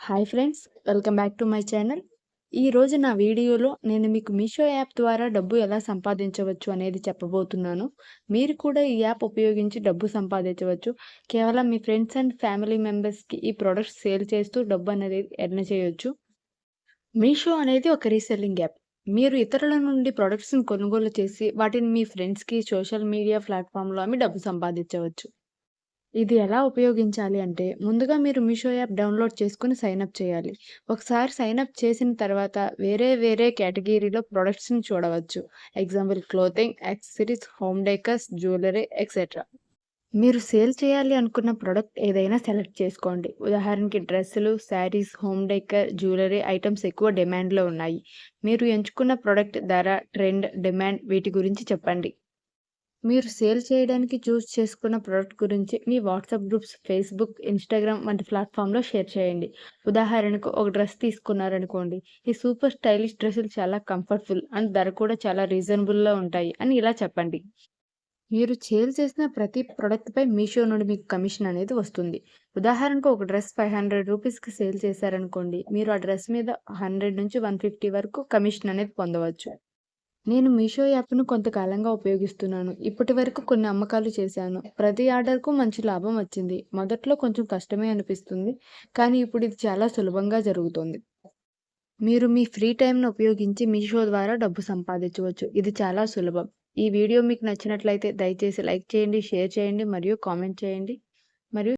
Hi friends, welcome back to my channel. ఈరోజు నా వీడియోలో నేను మీకు మీషో యాప్ ద్వారా డబ్బు ఎలా సంపాదించవచ్చు అనేది చెప్పబోతున్నాను. మీరు కూడా ఈ యాప్ ఉపయోగించి డబ్బు సంపాదించవచ్చు. కేవలం మీ ఫ్రెండ్స్ అండ్ ఫ్యామిలీ మెంబర్స్కి ఈ ప్రొడక్ట్స్ సేల్ చేస్తూ డబ్బు అనేది ఎర్న్ చేయొచ్చు. మీషో అనేది ఒక రీసెల్లింగ్ యాప్. మీరు ఇతరుల నుండి ప్రొడక్ట్స్ని కొనుగోలు చేసి వాటిని మీ ఫ్రెండ్స్కి సోషల్ మీడియా ప్లాట్ఫామ్లో అమ్మి డబ్బు సంపాదించవచ్చు. ఇది ఎలా ఉపయోగించాలి అంటే, ముందుగా మీరు మీషో యాప్ డౌన్‌లోడ్ చేసుకొని సైన్ అప్ చేయాలి. ఒకసారి సైన్ అప్ చేసిన తర్వాత వేరే కేటగిరీలో ప్రొడక్ట్స్‌ని చూడవచ్చు. Example clothing, accessories, home decors, jewellery etcetera. మీరు సేల్ చేయాలి అనుకున్న ప్రొడక్ట్ ఏదైనా సెలెక్ట్ చేసుకోండి. ఉదాహరణకి డ్రెస్సులు, saris, home decor, jewellery items ఎక్కువ డిమాండ్‌లో ఉన్నాయి. మీరు ఎంచుకున్న ప్రొడక్ట్ ధర, ట్రెండ్, డిమాండ్ వీటి గురించి చెప్పండి. మీరు సేల్ చేయడానికి చూస్ చేసుకున్న ప్రొడక్ట్ గురించి మీ వాట్సాప్ గ్రూప్స్, ఫేస్‌బుక్, ఇన్‌స్టాగ్రామ్ వంటి ప్లాట్‌ఫామ్‌లో షేర్ చేయండి. ఉదాహరణకు ఒక డ్రెస్ తీసుకున్నారనుకోండి. ఈ సూపర్ స్టైలిష్ డ్రెస్సులు చాలా కంఫర్టబుల్ అండ్ ధర కూడా చాలా రీజనబుల్‌లో ఉంటాయి అని ఇలా చెప్పండి. మీరు సేల్ చేసిన ప్రతి ప్రొడక్ట్‌పై మీషో నుండి మీకు కమిషన్ అనేది వస్తుంది. ఉదాహరణకు ఒక డ్రెస్ ₹500కి సేల్ చేశారనుకోండి. మీరు ఆ డ్రెస్ మీద 100-150 వరకు కమిషన్ అనేది పొందవచ్చు. నేను మీషో యాప్‌ను కొంతకాలంగా ఉపయోగిస్తున్నాను. ఇప్పటివరకు కొన్ని అమ్మకాలు చేశాను. ప్రతి ఆర్డర్‌కు మంచి లాభం వచ్చింది. మొదట్లో కొంచెం కష్టమే అనిపిస్తుంది, కానీ ఇప్పుడు ఇది చాలా సులభంగా జరుగుతోంది. మీరు మీ ఫ్రీ టైమ్‌ను ఉపయోగించి మీషో ద్వారా డబ్బు సంపాదించవచ్చు. ఇది చాలా సులభం. ఈ వీడియో మీకు నచ్చినట్లయితే దయచేసి లైక్ చేయండి, షేర్ చేయండి మరియు కామెంట్ చేయండి. మరియు